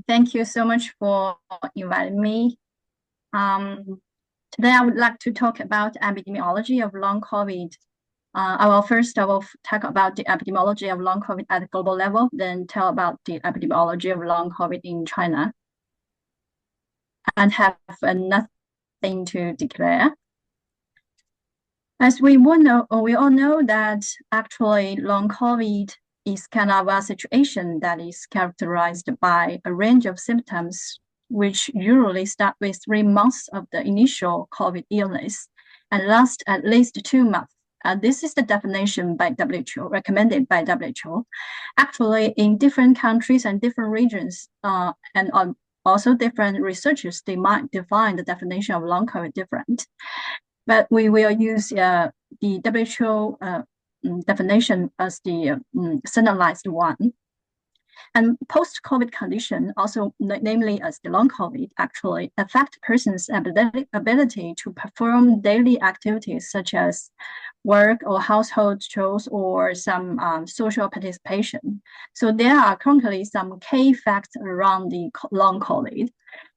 Thank you so much for inviting me. Today I would like to talk about epidemiology of long COVID. I will talk about the epidemiology of long COVID at the global level, then tell about the epidemiology of long COVID in China, and have nothing to declare. As we all know that actually long COVID is kind of a situation that is characterized by a range of symptoms, which usually start with 3 months of the initial COVID illness and last at least 2 months. This is the definition by WHO, recommended by WHO. Actually, in different countries and different regions, and also different researchers, they might define the definition of long COVID different. But we will use the WHO definition as the standardized one. And post-COVID condition, also namely as the long COVID, actually affect person's ability to perform daily activities such as work or household chores or some social participation. So there are currently some key facts around the long COVID.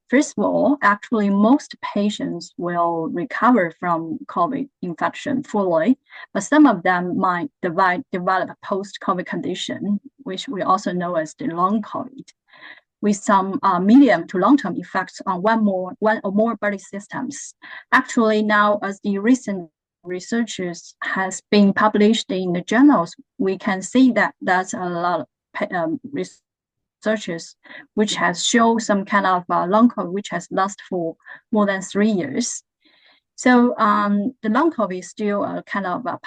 First of all, actually, most patients will recover from COVID infection fully, but some of them might develop a post-COVID condition, which we also know as the long COVID, with some medium to long-term effects on one or more body systems. Actually, now as the recent researches has been published in the journals, we can see that that's a lot of researchers which has shown some kind of long COVID which has lasted for more than 3 years. So the long COVID is still a kind of a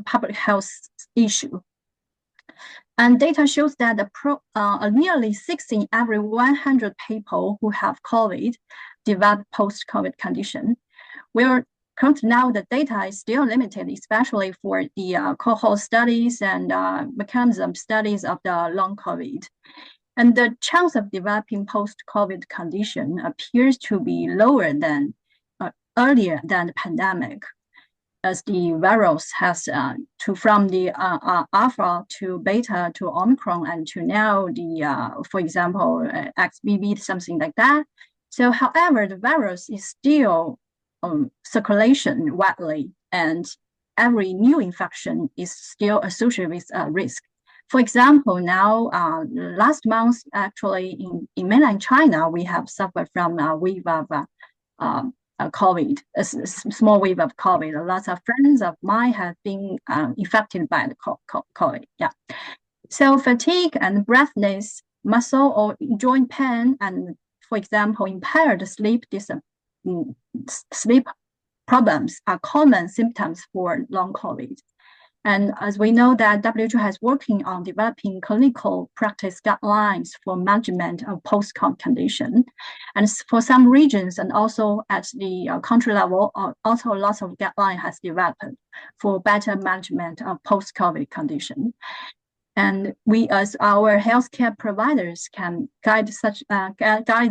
public health issue. And data shows that nearly 6 in every 100 people who have COVID develop post-COVID condition. Where currently now the data is still limited, especially for the cohort studies and mechanism studies of the long COVID. And the chance of developing post-COVID condition appears to be lower than earlier than the pandemic, as the virus has from the alpha to beta to Omicron and to now the, for example, XBB, something like that. So however, the virus is still circulation widely, and every new infection is still associated with risk. For example, now last month, actually in mainland China, we have suffered from a wave of COVID, a small wave of COVID. Lots of friends of mine have been infected by the COVID. Yeah. So fatigue and breathlessness, muscle or joint pain, and for example, impaired sleep problems are common symptoms for long COVID. And as we know that WHO has working on developing clinical practice guidelines for management of post-COVID condition. And for some regions and also at the country level, also lots of guidelines has developed for better management of post-COVID condition. And we, as our healthcare providers, can guide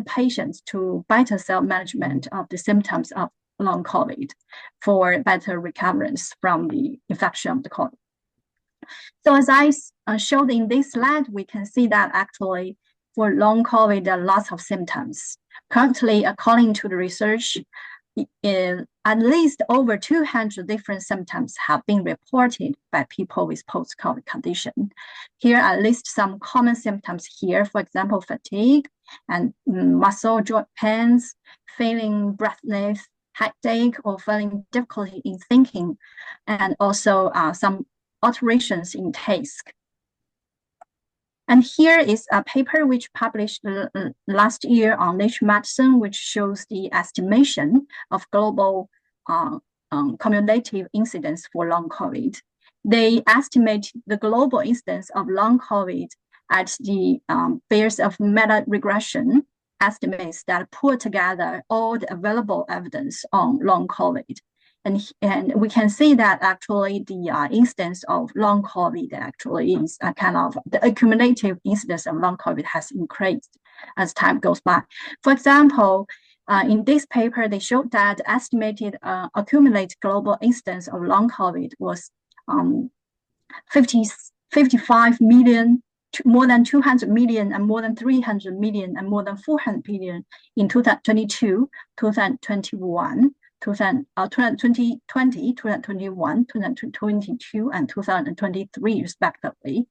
patients to better self-management of the symptoms of long COVID for better recovery from the infection of the COVID. So as I showed in this slide, we can see that actually for long COVID, there are lots of symptoms. Currently, according to the research, at least over 200 different symptoms have been reported by people with post-COVID condition. Here are at least some common symptoms here, for example, fatigue and muscle joint pains, feeling breathless, headache, or feeling difficulty in thinking, and also some alterations in taste. And here is a paper which published last year on Nature Medicine, which shows the estimation of global cumulative incidence for long COVID. They estimate the global incidence of long COVID at the base of meta-regression estimates that put together all the available evidence on long COVID. And we can see that actually the incidence of long COVID actually is a kind of the accumulative incidence of long COVID has increased as time goes by. For example, in this paper, they showed that the estimated accumulated global incidence of long COVID was 55 million more than 200 million and more than 300 million and more than 400 million in 2022, 2021, 2020, 2021, 2022, and 2023, respectively.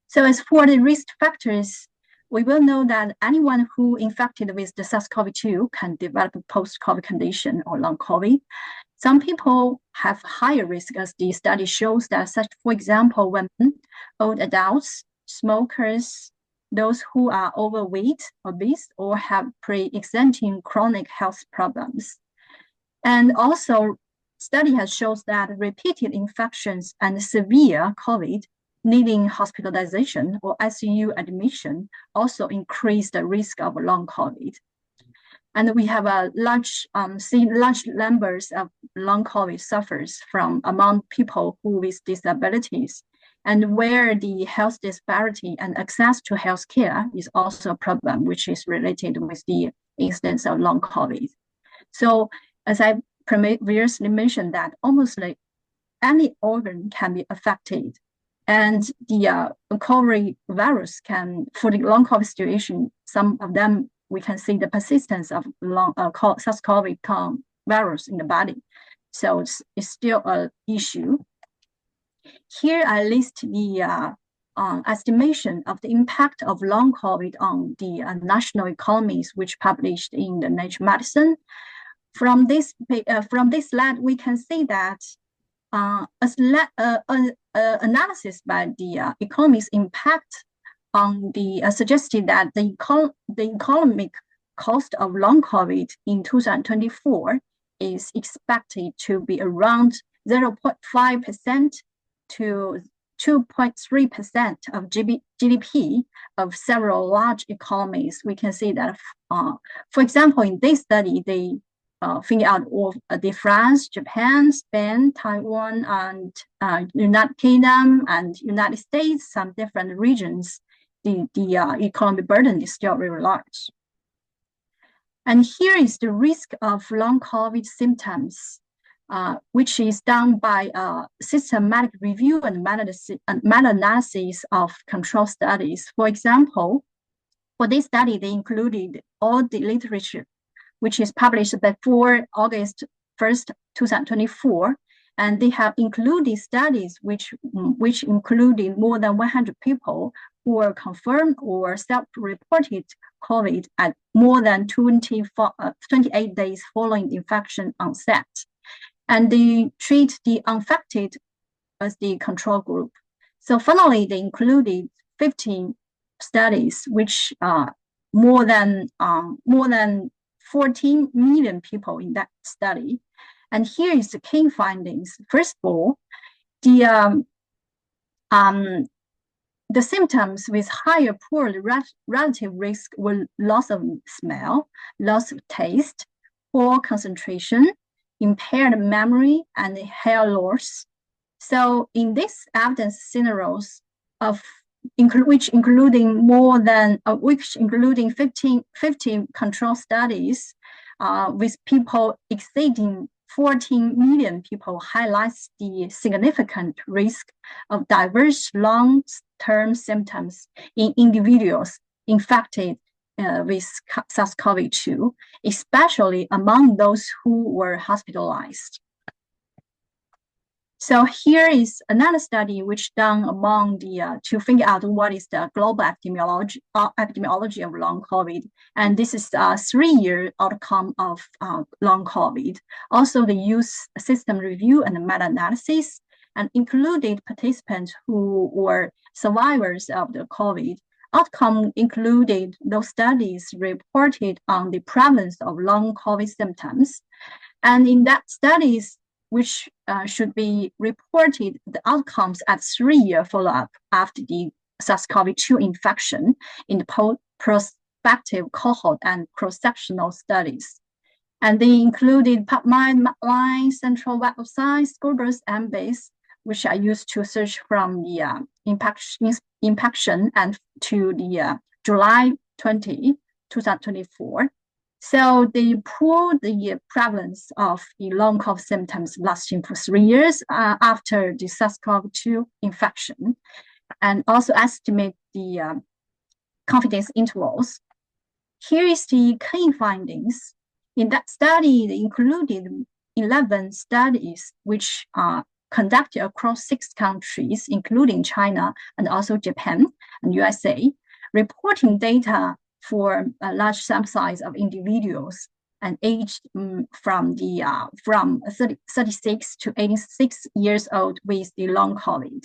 So as for the risk factors, we will know that anyone who infected with the SARS-CoV-2 can develop a post-COVID condition or long COVID. Some people have higher risk, as the study shows that, such, for example, women, old adults, smokers, those who are overweight, obese, or have pre-existing chronic health problems. And also, study has shown that repeated infections and severe COVID needing hospitalization or ICU admission also increase the risk of long COVID. And we have a large numbers of long COVID suffers from among people who with disabilities, and where the health disparity and access to healthcare is also a problem, which is related with the incidence of long COVID. So as I previously mentioned, that almost like any organ can be affected. And the COVID virus can, for the long COVID situation, some of them, we can see the persistence of SARS-CoV virus in the body. So it's still an issue. Here I list the estimation of the impact of long COVID on the national economies, which published in the Nature Medicine. From this slide, we can see that analysis by the economist impact on the suggested that the economic cost of long COVID in 2024 is expected to be around 0.5% to 2.3% of GDP of several large economies. We can see that, for example, in this study, they figure out all the France, Japan, Spain, Taiwan, and United Kingdom and United States, some different regions, the economic burden is still very large. And here is the risk of long COVID symptoms, which is done by a systematic review and meta-analysis of control studies. For example, for this study, they included all the literature which is published before August 1st, 2024. And they have included studies which included more than 100 people who were confirmed or self-reported COVID at more than 28 days following infection onset. And they treat the unaffected as the control group. So finally, they included 15 studies, which more than 14 million people in that study. And here is the key findings. First of all, the symptoms with higher poor relative risk were loss of smell, loss of taste, poor concentration, impaired memory, and hair loss. So in this evidence scenarios of which including 15 control studies with people exceeding 14 million people, highlights the significant risk of diverse long-term symptoms in individuals infected with SARS-CoV-2, especially among those who were hospitalized. So here is another study which done among the to figure out what is the global epidemiology of long COVID, and this is a 3-year outcome of long COVID. Also, they use system review and meta-analysis, and included participants who were survivors of the COVID. Outcome included those studies reported on the prevalence of long COVID symptoms, and in that studies, which should be reported the outcomes at 3-year follow-up after the SARS-CoV-2 infection in the prospective cohort and cross-sectional studies. And they included PubMed, Medline, Central Web of Science, Scopus, and Base, which are used to search from the infection and to the July 20, 2024. So they pooled the prevalence of the long COVID symptoms lasting for 3 years after the SARS-CoV-2 infection, and also estimate the confidence intervals. Here is the key findings. In that study, they included 11 studies which are conducted across 6 countries, including China and also Japan and USA, reporting data for a large sample size of individuals and aged from 36 to 86 years old with the long COVID.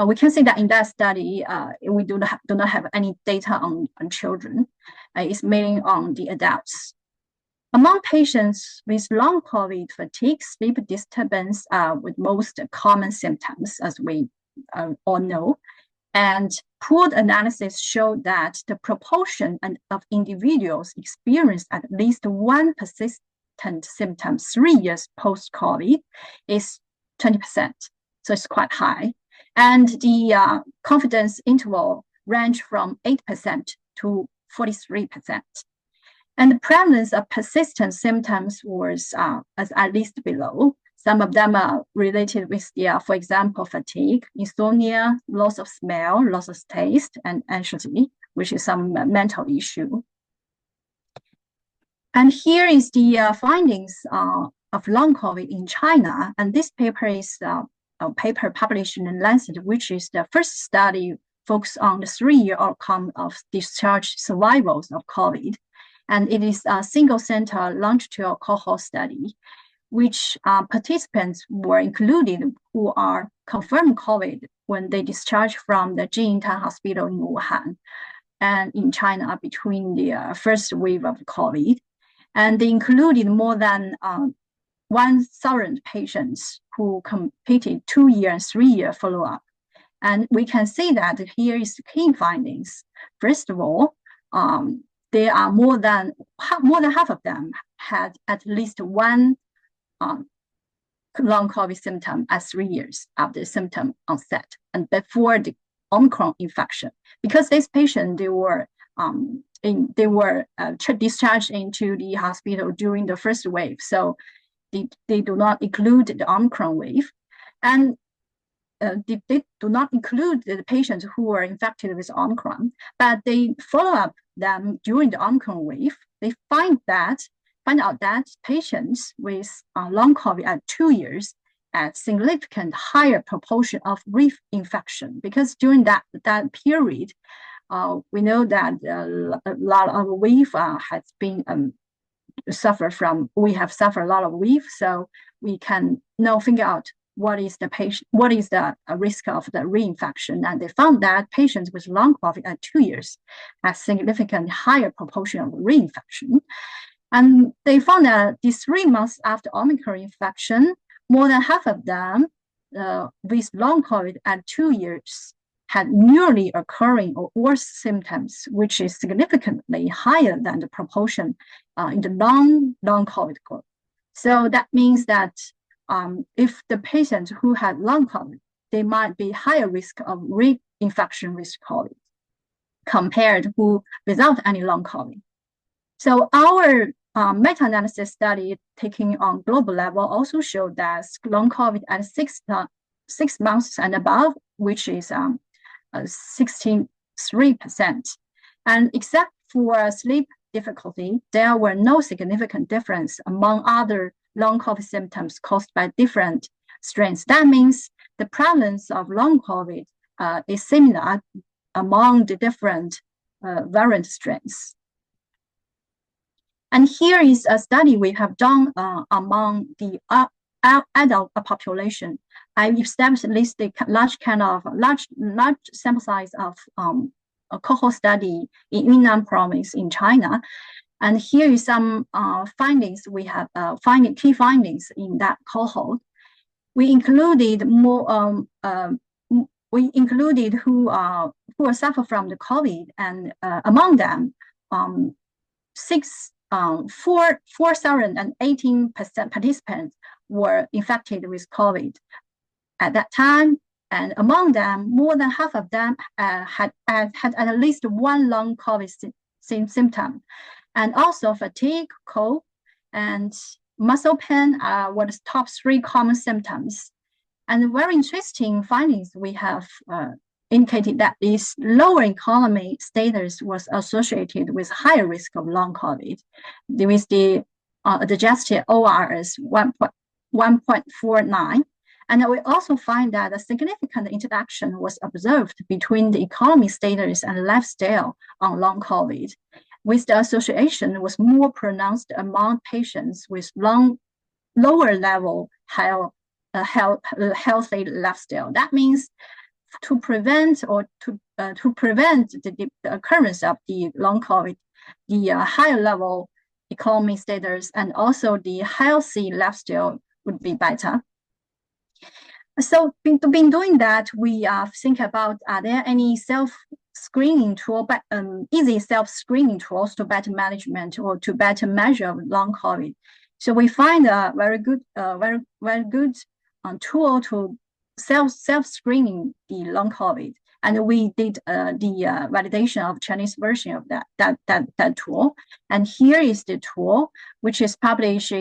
We can see that in that study, we do not have any data on children. It's mainly on the adults. Among patients with long COVID, fatigue, sleep disturbance are with most common symptoms, as we all know. And pooled analysis showed that the proportion of individuals experienced at least one persistent symptom 3 years post-COVID is 20%. So it's quite high. And the confidence interval ranged from 8% to 43%. And the prevalence of persistent symptoms was at least below. Some of them are related with for example, fatigue, insomnia, loss of smell, loss of taste, and anxiety, which is some mental issue. And here is the findings of long COVID in China. And this paper is a paper published in Lancet, which is the first study focused on the 3-year outcome of discharge survivals of COVID. And it is a single center longitudinal cohort study, which participants were included who are confirmed COVID when they discharged from the Jingtan Hospital in Wuhan and in China between the first wave of COVID. And they included more than 1,000 patients who completed 2-year and 3-year follow-up. And we can see that here is the key findings. First of all, there are more than half of them had at least one long COVID symptom at 3 years after symptom onset and before the Omicron infection. Because these patients, they were discharged into the hospital during the first wave, so they do not include the Omicron wave, and they do not include the patients who were infected with Omicron, but they follow up them during the Omicron wave. They find out that patients with long COVID at 2 years had significant higher proportion of reinfection, because during that period, we know that a lot of wave has been we have suffered a lot of wave, so we can now figure out what is the risk of the reinfection. And they found that patients with long COVID at 2 years have significantly higher proportion of reinfection. And they found that these 3 months after Omicron infection, more than half of them with long COVID at 2 years had newly occurring or worse symptoms, which is significantly higher than the proportion in the long COVID group. So that means that if the patients who had long COVID, they might be higher risk of reinfection with COVID compared to without any long COVID. So our meta-analysis study taking on global level also showed that long COVID at 6 months and above, which is 63%. And except for sleep difficulty, there were no significant difference among other long COVID symptoms caused by different strains. That means the prevalence of long COVID is similar among the different variant strains. And here is a study we have done among the adult population. I established a large sample size of a cohort study in Yunnan province in China. And here is some findings we have, key findings in that cohort. We included who suffer from the COVID, and among them, 4,018 participants were infected with COVID at that time, and among them, more than half of them had at least one long COVID symptom. And also fatigue, cold, and muscle pain were the top 3 common symptoms. And very interesting findings we have indicated that this lower economy status was associated with higher risk of long COVID, with the adjusted OR as 1.49. And we also find that a significant interaction was observed between the economy status and lifestyle on long COVID, with the association was more pronounced among patients with lower level healthy lifestyle. That means to prevent the occurrence of the long COVID, the higher level economy status and also the healthy lifestyle would be better. So been doing that, we think about, are there any self-screening tool, easy self-screening tools to better management or to better measure long COVID? So we find a very good tool to self-screening the long COVID, and we did the validation of Chinese version of that tool. And here is the tool, which is published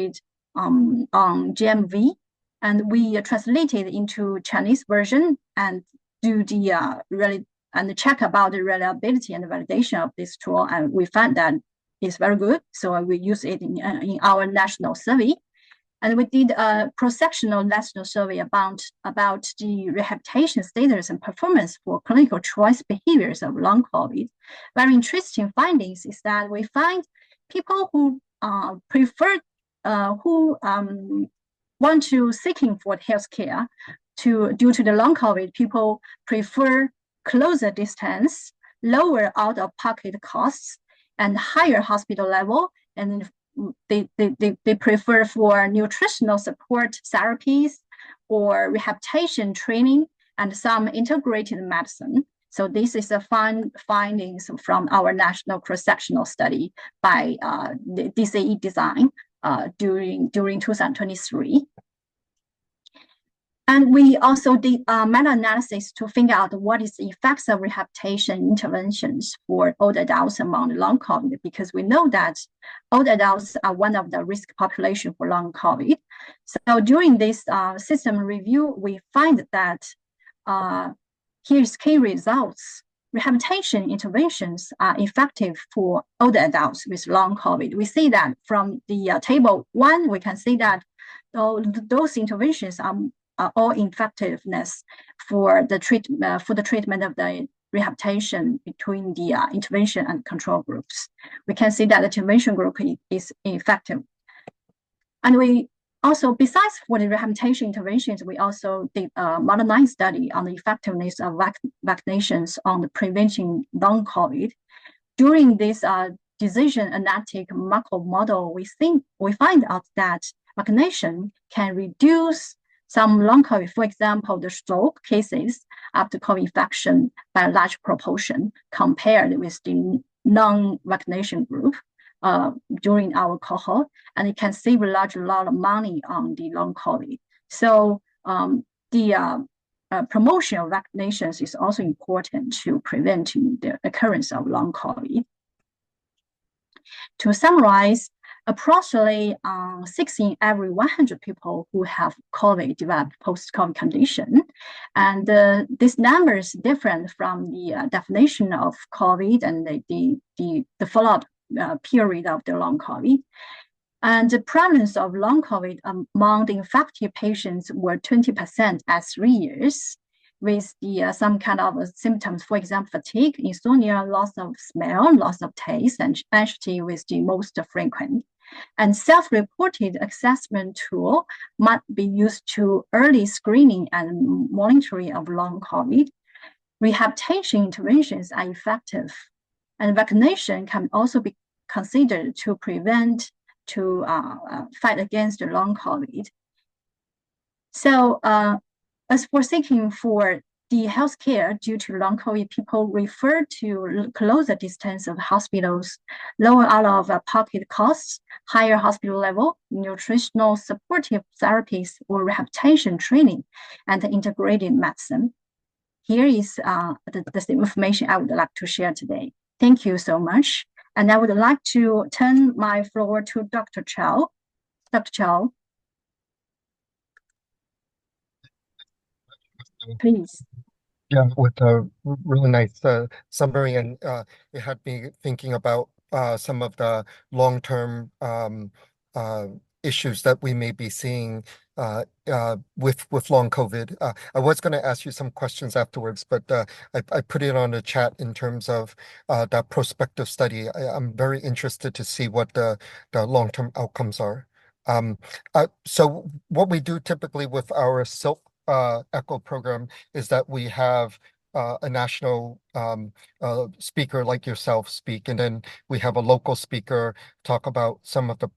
on GMV, and we translated into Chinese version and do the and check about the reliability and the validation of this tool, and we found that it's very good. So we use it in our national survey. And we did a cross-sectional national survey about the rehabilitation status and performance for clinical choice behaviors of long COVID. Very interesting findings is that we find people who want to seeking for healthcare due to the long COVID, people prefer closer distance, lower out-of-pocket costs, and higher hospital level, and they prefer for nutritional support therapies or rehabilitation training and some integrated medicine. So this is a findings from our national cross-sectional study by the DCE design during 2023. And we also did meta-analysis to figure out what is the effects of rehabilitation interventions for older adults among long COVID, because we know that older adults are one of the risk population for long COVID. So during this system review, we find that here's key results. Rehabilitation interventions are effective for older adults with long COVID. We see that from the table 1, we can see that those interventions are all effectiveness for the treatment of the rehabilitation between the intervention and control groups. We can see that the intervention group is effective. And we also, besides for the rehabilitation interventions, we also did a modernized study on the effectiveness of vaccinations on the preventing long COVID. During this decision analytic macro model, we find out that vaccination can reduce some long COVID, for example, the stroke cases after COVID infection by a large proportion compared with the non-vaccination group during our cohort, and it can save a lot of money on the long COVID. So the promotion of vaccinations is also important to preventing the occurrence of long COVID. To summarize, approximately 6 in every 100 people who have COVID develop post-COVID condition. And this number is different from the definition of COVID and the follow-up period of the long COVID. And the prevalence of long COVID among the infected patients were 20% at 3 years, with some kind of symptoms, for example, fatigue, insomnia, loss of smell, loss of taste, and anxiety was the most frequent. And self-reported assessment tool might be used to early screening and monitoring of long COVID. Rehabilitation interventions are effective, and vaccination can also be considered to fight against the long COVID. So as for seeking for the healthcare due to long COVID, people refer to closer distance of hospitals, lower out-of-pocket costs, higher hospital level, nutritional supportive therapies or rehabilitation training, and integrated medicine. Here is the information I would like to share today. Thank you so much. And I would like to turn my floor to Dr. Chow. Dr. Chow, please. Yeah, with a really nice summary, and it had me thinking about some of the long-term uh, issues that we may be seeing with long COVID. I was going to ask you some questions afterwards, but I put it on the chat in terms of that prospective study. I'm very interested to see what the long-term outcomes are. Um, so what we do typically with our SILC ECHO program is that we have a national speaker like yourself speak, and then we have a local speaker talk about some of the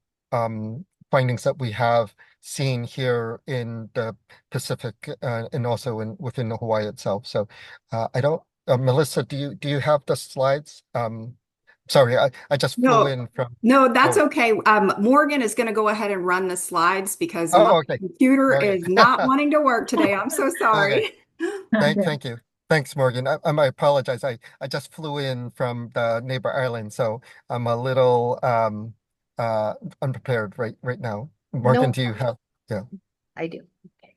findings that we have seen here in the Pacific and also within the Hawaii itself. So I don't, Melissa, do you have the slides? Sorry, I just flew No, in from. no, that's Oh, okay. Morgan is going to go ahead and run the slides because my oh, okay. computer All right. is not wanting to work today. I'm so Okay. sorry. Okay. Thank you. Thanks, Morgan. I apologize. I just flew in from the neighbor island, so I'm a little uh unprepared right now. Morgan, No do you problem. have yeah. I do. Okay.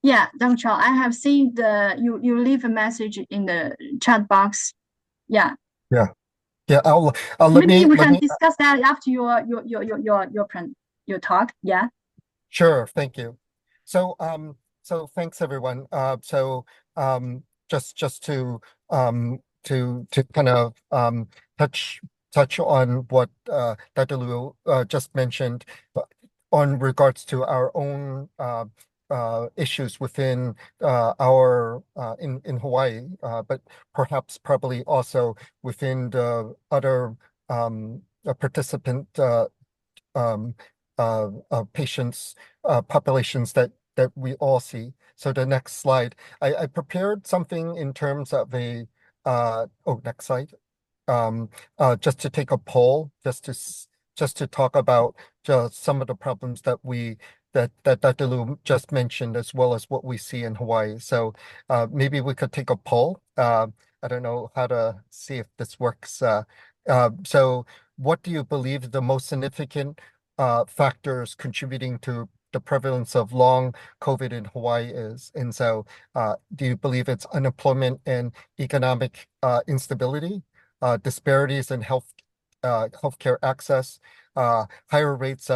Yeah, Dr. Chow, I have seen you leave a message in the chat box. Yeah. Yeah. Yeah, I'll let Maybe me we let can me discuss that after your talk. Yeah. Sure, thank you. So thanks everyone. Um just to kind of touch touch on what Dr. Liu just mentioned on regards to our own issues within our in Hawaii, but perhaps probably also within the other participant um, patients, populations that we all see. So the next slide, I prepared something in terms of a next slide. Just to take a poll, just to talk about just some of the problems that that Dr. Liu just mentioned, as well as what we see in Hawaii. So maybe we could take a poll. I don't know how to see if this works. So what do you believe the most significant factors contributing to the prevalence of long COVID in Hawaii is? And so do you believe it's unemployment and economic instability, disparities in healthcare access, higher rates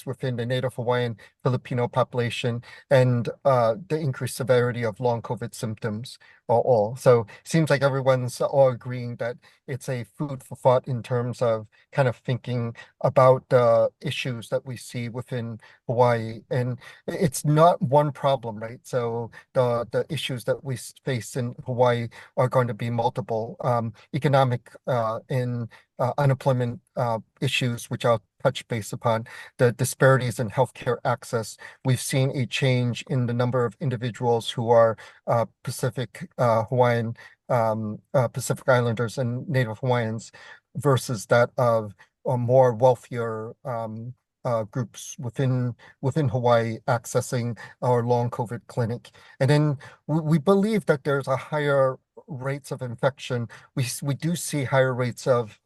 within the Native Hawaiian Filipino population, and the increased severity of long COVID symptoms are all. So seems like everyone's all agreeing that it's a food for thought in terms of kind of thinking about the issues that we see within Hawaii. And it's not one problem, right? So the issues that we face in Hawaii are going to be multiple. Economic and unemployment issues, which I'll touch base upon, the disparities in healthcare access. We've seen a change in the number of individuals who are Pacific Hawaiian, Pacific Islanders and Native Hawaiians versus that of more wealthier groups within Hawaii accessing our long COVID clinic. And then we believe that there's a higher rates of infection. We do see higher rates of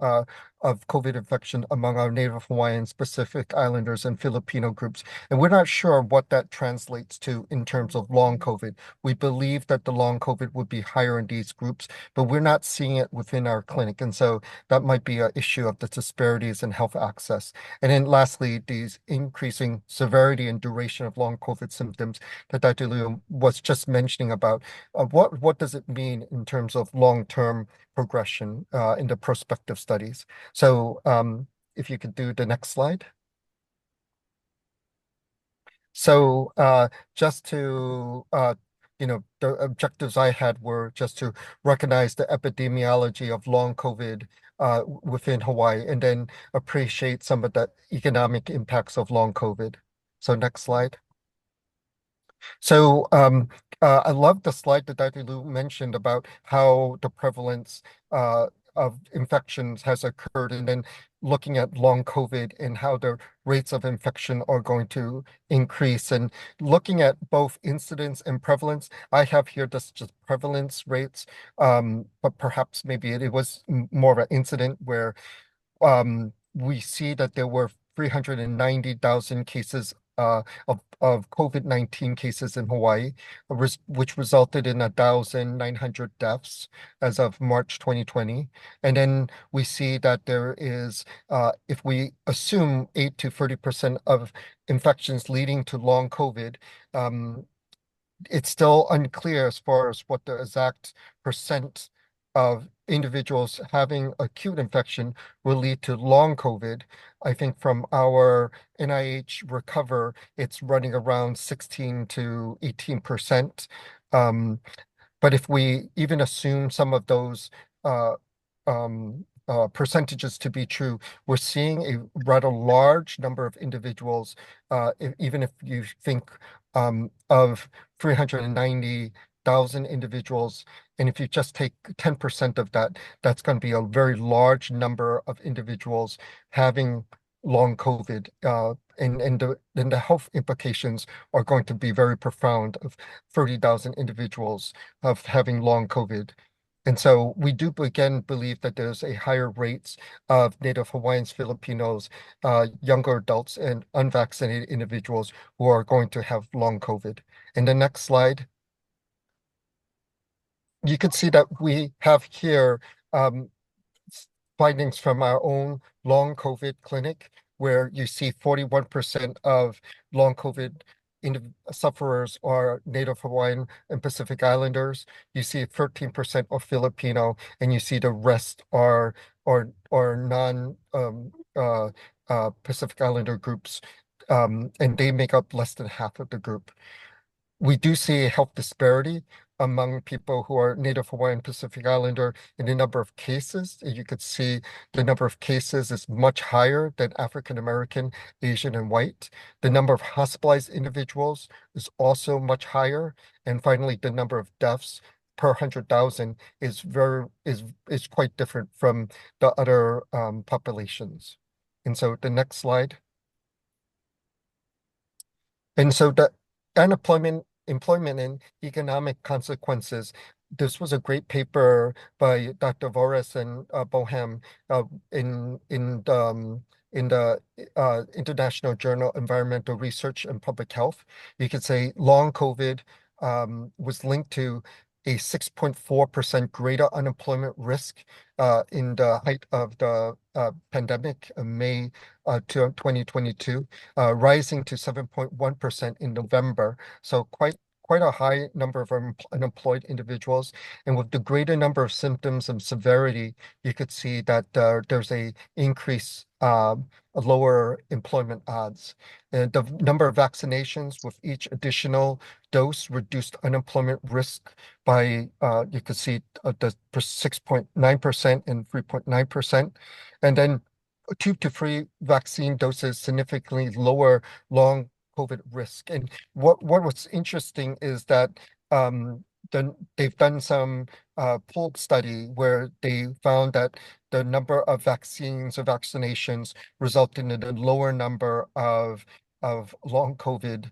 COVID infection among our Native Hawaiian, Pacific Islanders, and Filipino groups. And we're not sure what that translates to in terms of long COVID. We believe that the long COVID would be higher in these groups, but we're not seeing it within our clinic. And so that might be an issue of the disparities in health access. And then lastly, these increasing severity and duration of long COVID symptoms that Dr. Liu was just mentioning about. What does it mean in terms of long-term progression in the prospective studies? So if you could do the next slide. So just to the objectives I had were just to recognize the epidemiology of long COVID within Hawaii, and then appreciate some of the economic impacts of long COVID. So next slide. So I love the slide that Dr. Liu mentioned about how the prevalence of infections has occurred, and then looking at long COVID and how the rates of infection are going to increase, and looking at both incidence and prevalence. I have here just prevalence rates, but perhaps maybe it was more of an incident where we see that there were 390,000 cases of COVID-19 cases in Hawaii, which resulted in 1,900 deaths as of March 2020. And then we see that there is, if we assume 8 to 30% of infections leading to long COVID, it's still unclear as far as what the exact percent of individuals having acute infection will lead to long COVID. I think from our NIH Recover, it's running around 16 to 18%. But if we even assume some of those percentages to be true, we're seeing a rather large number of individuals, even if you think of 390,000 individuals, and if you just take 10% of that, that's going to be a very large number of individuals having long COVID, and the health implications are going to be very profound of 30,000 individuals of having long COVID. And so we do again believe that there's a higher rates of Native Hawaiians, Filipinos, younger adults, and unvaccinated individuals who are going to have long COVID. And the next slide, you can see that we have here findings from our own long COVID clinic, where you see 41% of long COVID sufferers are Native Hawaiian and Pacific Islanders. You see 13% are Filipino, and you see the rest are non Pacific Islander groups, and they make up less than half of the group. We do see a health disparity among people who are Native Hawaiian Pacific Islander in the number of cases. You could see the number of cases is much higher than African American, Asian, and white. The number of hospitalized individuals is also much higher. And finally, the number of deaths per 100,000 is quite different from the other populations. And so the next slide. And so the unemployment, employment, and economic consequences. This was a great paper by Dr. Voris and Boham in the International Journal Environmental Research and Public Health. You could say long COVID was linked to a 6.4% greater unemployment risk in the height of the pandemic in May 2022, rising to 7.1% in November. So quite a high number of unemployed individuals. And with the greater number of symptoms and severity, you could see that there's a increase, lower employment odds. And the number of vaccinations with each additional dose reduced unemployment risk by, you could see the 6.9% and 3.9%. And then 2 to 3 vaccine doses significantly lower long COVID risk. And what was interesting is that they've done some pooled study where they found that the number of vaccines or vaccinations resulted in a lower number of long COVID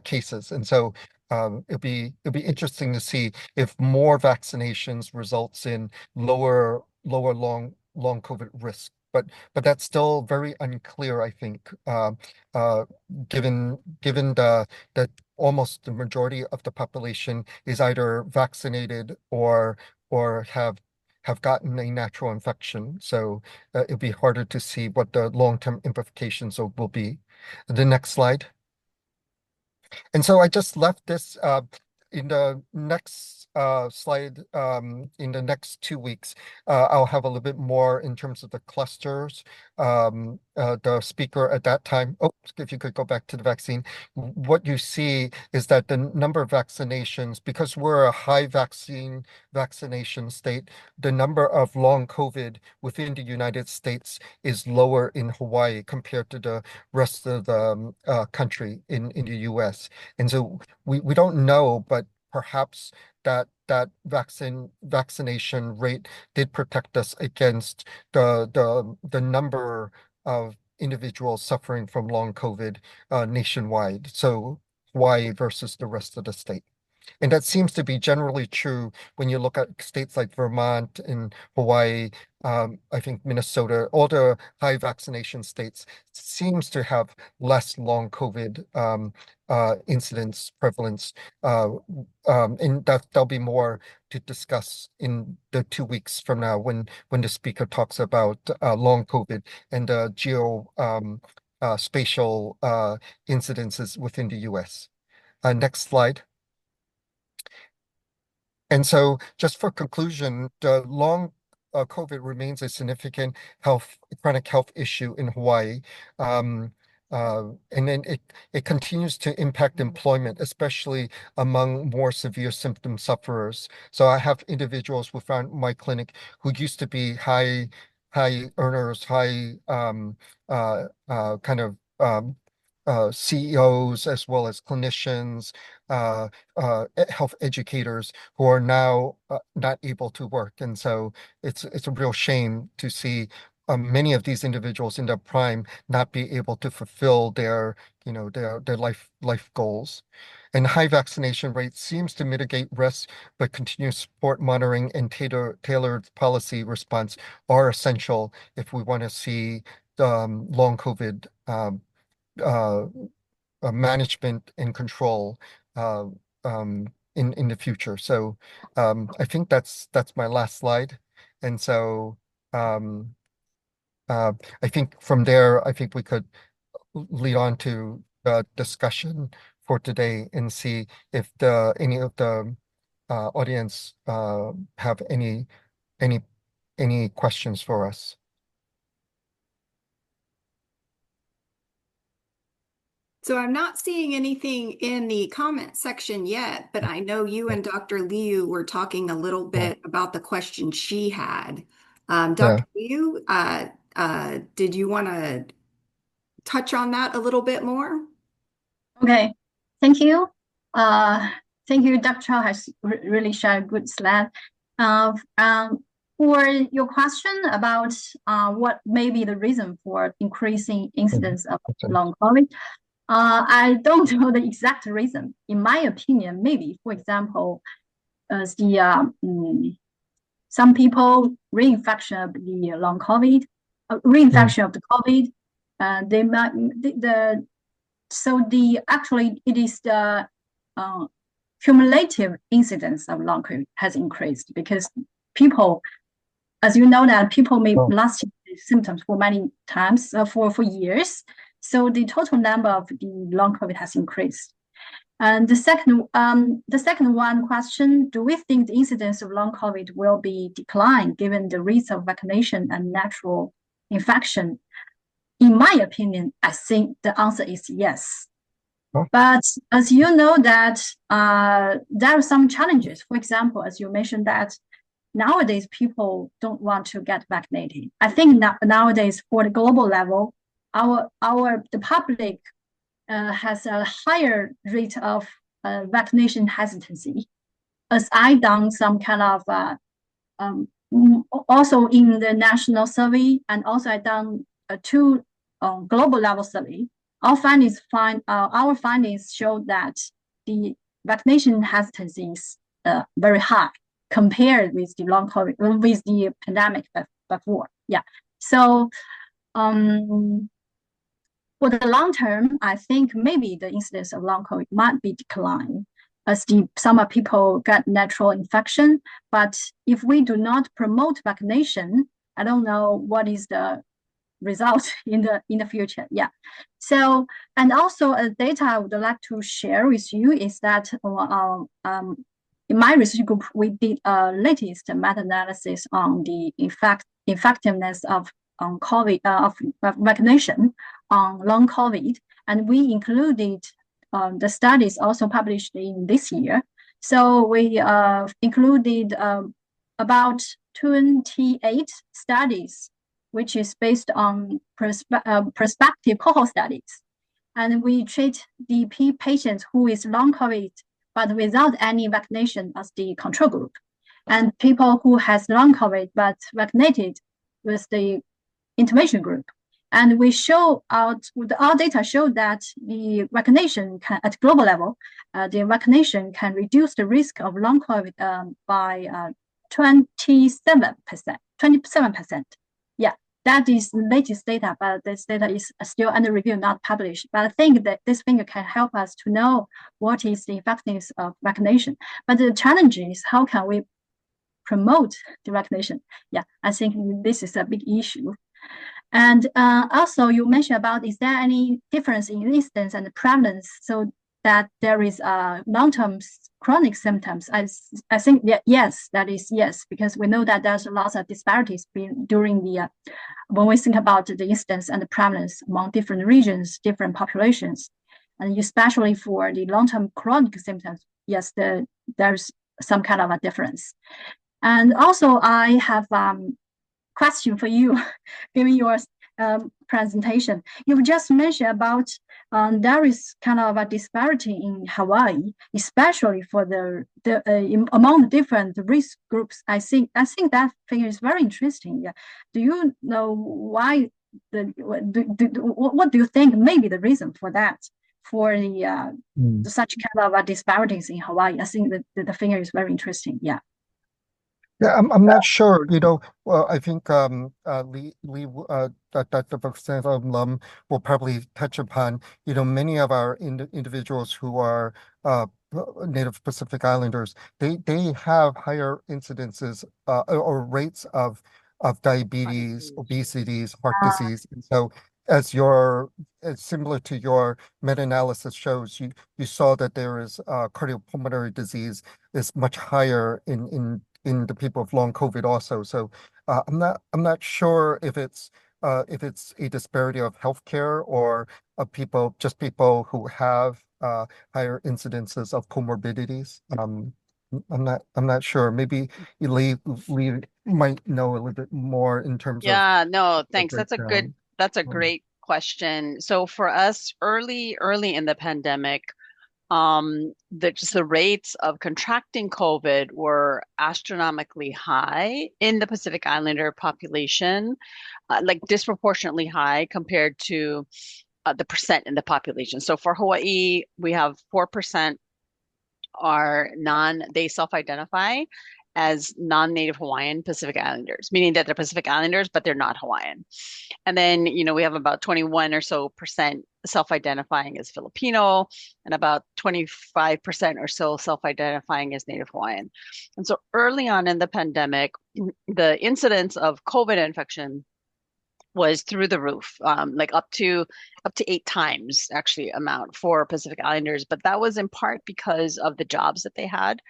cases. And so it'll be interesting to see if more vaccinations results in lower long COVID risk. But that's still very unclear, I think, given that almost the majority of the population is either vaccinated or have gotten a natural infection. So it'll be harder to see what the long-term implications will be. The next slide. And so I just left this in the next slide. In the next 2 weeks, I'll have a little bit more in terms of the clusters. The speaker at that time, if you could go back to the vaccine, what you see is that the number of vaccinations, because we're a high vaccination state, the number of long COVID within the United States is lower in Hawaii compared to the rest of the country in the US. And so we don't know, but perhaps that vaccination rate did protect us against the number of individuals suffering from long COVID nationwide. So Hawaii versus the rest of the state. And that seems to be generally true when you look at states like Vermont and Hawaii, I think Minnesota, all the high vaccination states seems to have less long COVID incidence prevalence. And there'll be more to discuss in the 2 weeks from now when the speaker talks about long COVID and spatial incidences within the US. Next slide. And so just for conclusion, the long COVID remains a significant chronic health issue in Hawaii. And then it continues to impact employment, especially among more severe symptom sufferers. So I have individuals within my clinic who used to be high earners, CEOs as well as clinicians, health educators who are now not able to work. And so it's a real shame to see many of these individuals in their prime not be able to fulfill their life goals. And high vaccination rate seems to mitigate risks, but continuous support monitoring and tailored policy response are essential if we want to see long COVID management and control in the future. So I think that's my last slide. And so I think from there, I think we could lead on to the discussion for today and see if any of the audience have any questions for us. So I'm not seeing anything in the comment section yet, but I know you and Dr. Liu were talking a little bit about the question she had. Dr. Liu, did you want to touch on that a little bit more? Okay, thank you. Thank you. Dr. Chow has really shared a good slide. For your question about what may be the reason for increasing incidence of long COVID, I don't know the exact reason. In my opinion, maybe, for example, as some people reinfection of the long COVID, reinfection of the COVID, they might actually it is the cumulative incidence of long COVID has increased because people, as you know, that people may last symptoms for many times for years. So the total number of the long COVID has increased. And the second one question: do we think the incidence of long COVID will be declined given the risk of vaccination and natural infection? In my opinion, I think the answer is yes. But as you know that there are some challenges. For example, as you mentioned that nowadays people don't want to get vaccinated. I think nowadays for the global level, the public has a higher rate of vaccination hesitancy. As I done some kind of also in the national survey, and also I done two global level survey. Our findings show that the vaccination hesitancy is very high compared with the long COVID, with the pandemic before. Yeah. So for the long term, I think maybe the incidence of long COVID might be declined as some people get natural infection. But if we do not promote vaccination, I don't know what is the result in the future. Yeah. So, and also a data I would like to share with you is that in my research group, we did a latest meta-analysis on the effectiveness of COVID of vaccination on long COVID, and we included the studies also published in this year. So we included about 28 studies, which is based on prospective cohort studies. And we treat the patients who is long COVID, but without any vaccination as the control group. And people who has long COVID, but vaccinated with the intervention group. And we show out, our data show that the vaccination can, at global level, the vaccination can reduce the risk of long COVID by 27%. 27%. Yeah, that is the latest data, but this data is still under review, not published. But I think that this figure can help us to know what is the effectiveness of vaccination. But the challenge is how can we promote the vaccination? Yeah, I think this is a big issue. And also you mentioned about, is there any difference in incidence and prevalence so that there is long-term chronic symptoms? I think that yes, that is yes, because we know that there's lots of disparities during the, when we think about the incidence and the prevalence among different regions, different populations, and especially for the long-term chronic symptoms, yes, there's some kind of a difference. And also I have question for you, given your presentation. You've just mentioned about there is kind of a disparity in Hawaii, especially for among the different risk groups. I think that figure is very interesting. Yeah. Do you know why? What do you think may be the reason for that? For the such kind of disparities in Hawaii, I think that the figure is very interesting. Yeah. Yeah, I'm not sure. Well, I think Dr. Professor Lum will probably touch upon, many of our individuals who are Native Pacific Islanders, they have higher incidences or rates of diabetes, obesities, heart disease. And so as similar to your meta-analysis shows, you saw that there is cardiopulmonary disease is much higher in the people of long COVID also. So I'm not sure if it's a disparity of healthcare or of people who have higher incidences of comorbidities. I'm not sure. Maybe Lee might know a little bit more in terms of. Yeah, no, thanks. breakdown. That's a great question. So for us, early in the pandemic, the rates of contracting COVID were astronomically high in the Pacific Islander population, like disproportionately high compared to the percent in the population. So for Hawaii, we have 4% they self-identify as non-Native Hawaiian Pacific Islanders, meaning that they're Pacific Islanders, but they're not Hawaiian. And then, we have about 21 or so percent self-identifying as Filipino and about 25% or so self-identifying as Native Hawaiian. And so early on in the pandemic, the incidence of COVID infection was through the roof, like up to 8 times actually amount for Pacific Islanders. But that was in part because of the jobs that they had.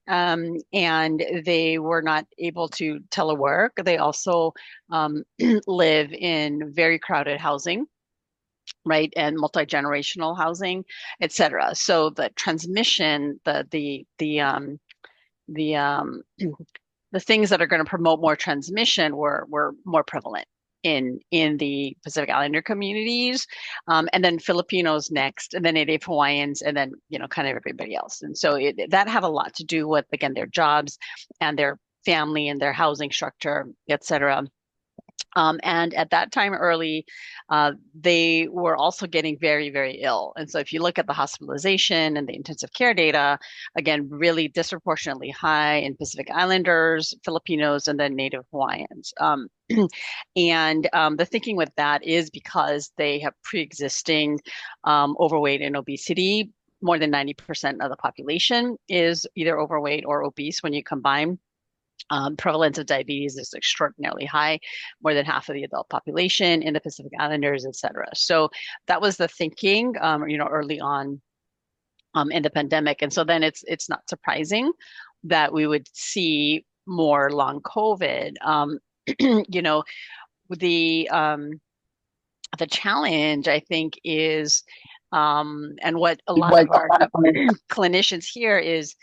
And they were not able to telework. They also live in very crowded housing, right, and multi-generational housing, etc. So the transmission, the things that are going to promote more transmission were more prevalent in the Pacific Islander communities, and then Filipinos next, and then Native Hawaiians, and then kind of everybody else. And so that had a lot to do with, again, their jobs and their family and their housing structure, etc. And at that time early, they were also getting very, very ill. And so if you look at the hospitalization and the intensive care data, again, really disproportionately high in Pacific Islanders, Filipinos, and then Native Hawaiians. And the thinking with that is because they have pre-existing overweight and obesity. More than 90% of the population is either overweight or obese when you combine. Prevalence of diabetes is extraordinarily high, more than half of the adult population in the Pacific Islanders, et cetera. So that was the thinking, early on in the pandemic. And so then it's not surprising that we would see more long COVID. The challenge, I think, is, and what a lot of our clinicians hear is,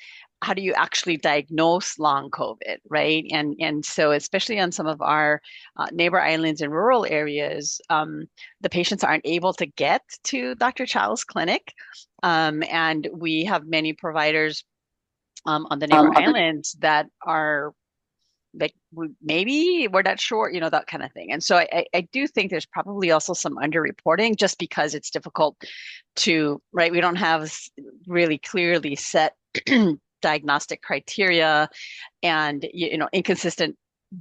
how do you actually diagnose long COVID, right? And so especially on some of our neighbor islands and rural areas, the patients aren't able to get to Dr. Chow's clinic. And we have many providers on the neighbor islands that are like maybe we're not sure, that kind of thing. And so I do think there's probably also some underreporting just because it's difficult to, right? We don't have really clearly set diagnostic criteria and, inconsistent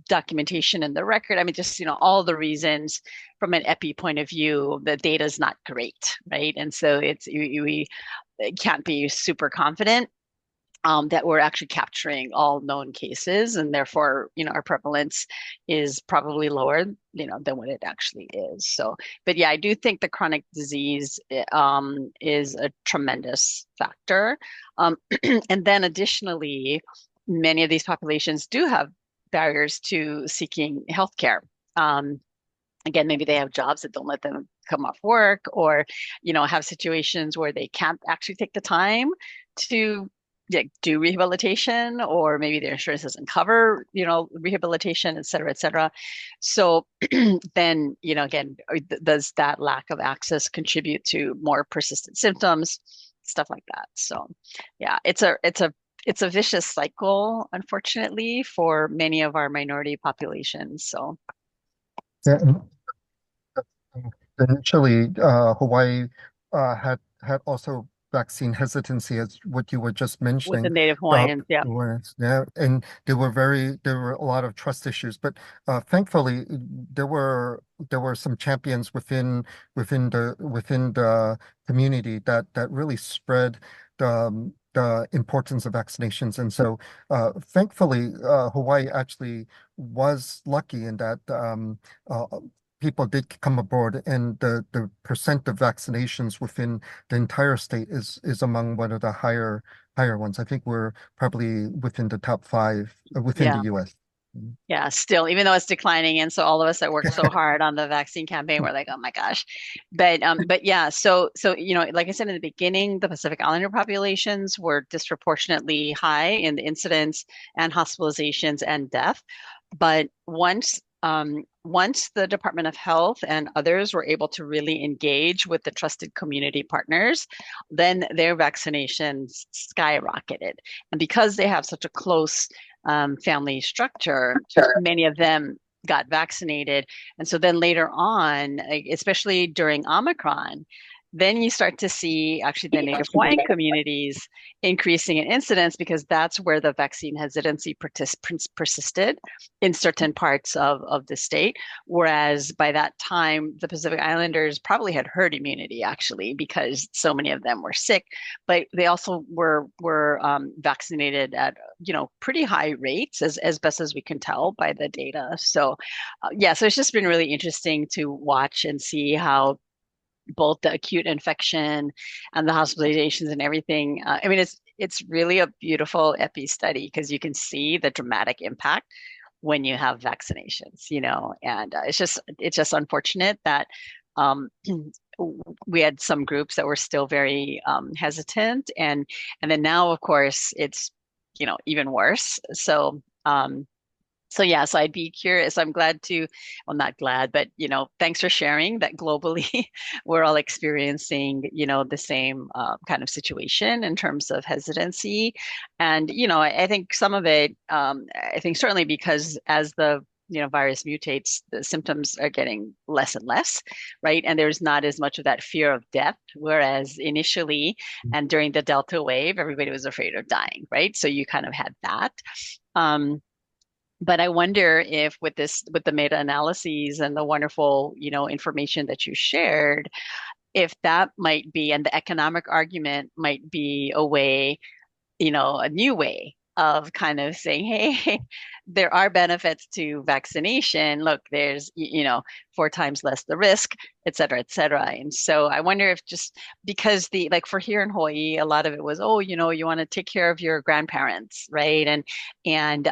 documentation in the record. I mean, just, all the reasons from an epi point of view, the data is not great, right? And so we can't be super confident that we're actually capturing all known cases, and therefore, our prevalence is probably lower, than what it actually is. So, but yeah, I do think the chronic disease is a tremendous factor. And then additionally, many of these populations do have barriers to seeking healthcare. Again, maybe they have jobs that don't let them come off work, or, have situations where they can't actually take the time to do rehabilitation, or maybe their insurance doesn't cover, rehabilitation, et cetera, et cetera. So then, again, does that lack of access contribute to more persistent symptoms, stuff like that? So yeah, it's a vicious cycle, unfortunately, for many of our minority populations. So Yeah, initially, Hawaii had also vaccine hesitancy, as what you were just with the mentioning. Native Hawaiians, yeah. Yeah, and there were a lot of trust issues, but thankfully there were some champions within the community that really spread the importance of vaccinations, and so thankfully Hawaii actually was lucky in that uh, people did come aboard, and the percent of vaccinations within the entire state is among one of the higher ones. I think we're probably within the top 5 within the Yeah. US. Yeah, still, even though it's declining. And so all of us that worked so hard on the vaccine campaign were like, oh my gosh. But yeah, so like I said in the beginning, the Pacific Islander populations were disproportionately high in the incidence and hospitalizations and death. But once the Department of Health and others were able to really engage with the trusted community partners, then their vaccinations skyrocketed. And because they have such a close family structure, many of them got vaccinated. And so then later on, especially during Omicron, then you start to see actually the Native Hawaiian communities increasing in incidence, because that's where the vaccine hesitancy persisted in certain parts of the state. Whereas by that time, the Pacific Islanders probably had herd immunity, actually, because so many of them were sick, but they also were vaccinated at pretty high rates, as best as we can tell by the data. So yeah, so it's just been really interesting to watch and see how both the acute infection and the hospitalizations and everything. I mean, it's really a beautiful epi study, because you can see the dramatic impact when you have vaccinations, and it's just unfortunate that we had some groups that were still very hesitant, and then now, of course, it's even worse. So yeah, so I'd be curious. I'm glad well, not glad, but thanks for sharing that globally we're all experiencing, the same kind of situation in terms of hesitancy. And, I think some of it, I think certainly because as the virus mutates, the symptoms are getting less and less, right? And there's not as much of that fear of death, whereas initially and during the Delta wave, everybody was afraid of dying, right? So you kind of had that. But I wonder if with the meta-analyses and the wonderful, information that you shared, if that might be, and the economic argument might be a way, a new way of kind of saying, hey, there are benefits to vaccination. Look, there's, 4 times less the risk, et cetera, et cetera. And so I wonder if just because like for here in Hawaii, a lot of it was, oh, you want to take care of your grandparents, right? And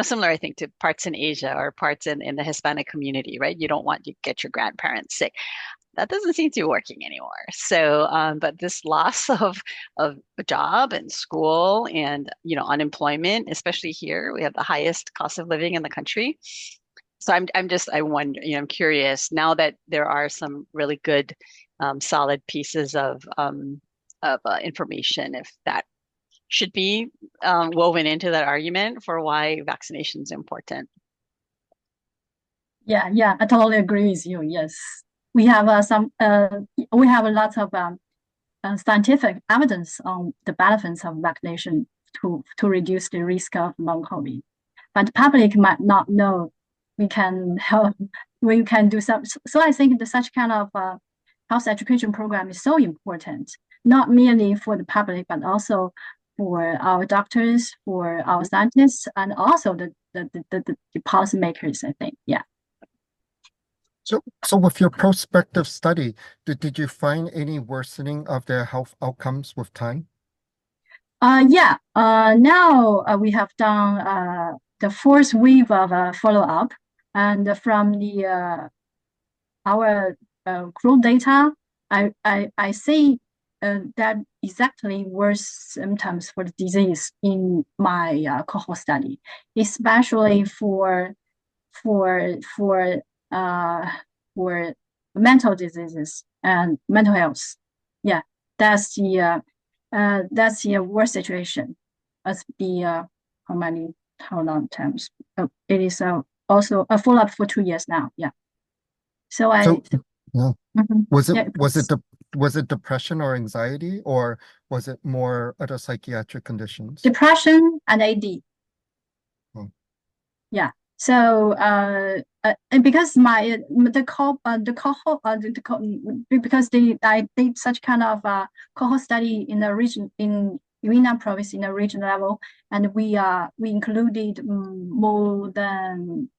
similar, I think, to parts in Asia or parts in the Hispanic community, right? You don't want to get your grandparents sick. That doesn't seem to be working anymore. So, but this loss of a job and school and unemployment, especially here, we have the highest cost of living in the country. So I wonder, I'm curious now that there are some really good, solid pieces of information, if that should be woven into that argument for why vaccination is important. Yeah, I totally agree with you. Yes, we have we have a lot of scientific evidence on the benefits of vaccination to reduce the risk of long COVID, but the public might not know. We can help. We can do some. So I think such kind of health education program is so important, not merely for the public, but also for our doctors, for our scientists, and also the policymakers, I think. Yeah. So with your prospective study, did you find any worsening of their health outcomes with time? Yeah. Now we have done the fourth wave of follow-up, and from the our group data, I see that exactly worse symptoms for the disease in my cohort study, especially for mental diseases and mental health. Yeah, that's the worst situation as the how long times it is also a follow-up for 2 years now. Yeah. So yeah. Mhm. Was it depression or anxiety, or was it more other psychiatric conditions? Depression and AD. Yeah. So and because I did such kind of cohort study in the region in Yunnan province in the region level, and we included more than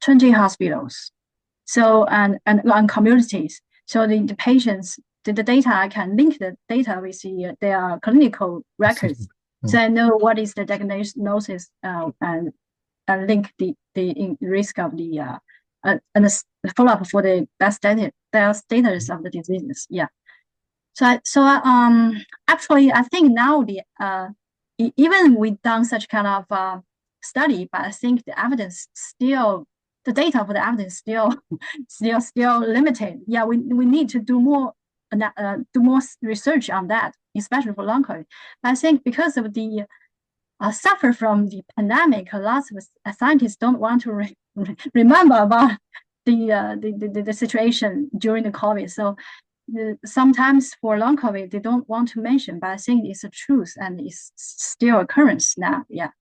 20 hospitals. So and communities. So the patients, the data, I can link the data with their clinical records. So I know what is the diagnosis and link the risk of the and the follow up for the status of the diseases. Yeah. So actually I think now even we done such kind of study, but I think the evidence still, the data for the evidence still limited. Yeah, we need to do more research on that, especially for long COVID. But I think because of the suffer from the pandemic, lots of scientists don't want to remember about the situation during the COVID. So sometimes for long COVID, they don't want to mention, but I think it's a truth and it's still occurrence now. Yeah.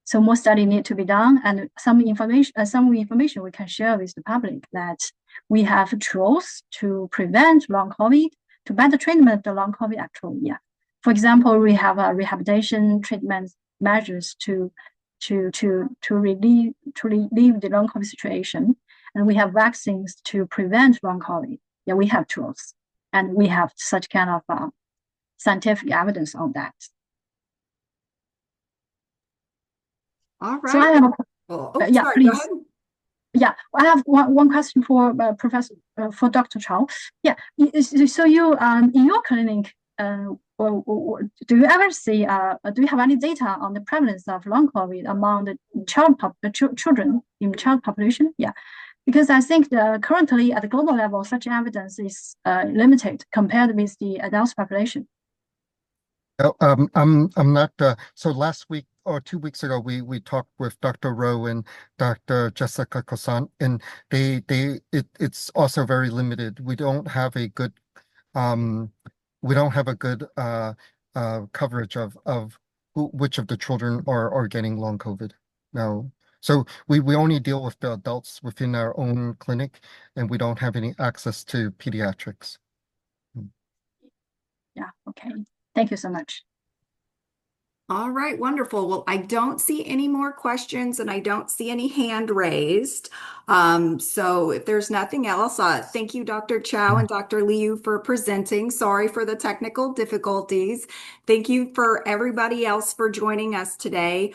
So more study need to be done, and some information we can share with the public that we have tools to prevent long COVID, to better treatment of the long COVID. Actually, yeah. For example, we have a rehabilitation treatment measures to relieve the long COVID situation, and we have vaccines to prevent long COVID. Yeah, we have tools, and we have such kind of scientific evidence on that. All right. So I have yeah, sorry, please. Go ahead. Yeah, I have one question for Professor for Dr. Chow. Yeah, so you in your clinic, do you ever see do you have any data on the prevalence of long COVID among the children in child population? Yeah, because I think currently at the global level, such evidence is limited compared with the adult population. I'm not. So last week or 2 weeks ago, we talked with Dr. Rowe and Dr. Jessica Kosan, and it's also very limited. We don't have a good coverage of which of the children are getting long COVID. No. So we only deal with the adults within our own clinic, and we don't have any access to pediatrics. Yeah. Okay. Thank you so much. All right, wonderful. Well, I don't see any more questions and I don't see any hand raised. So if there's nothing else, thank you, Dr. Chow and Dr. Liu, for presenting. Sorry for the technical difficulties. Thank you for everybody else for joining us today.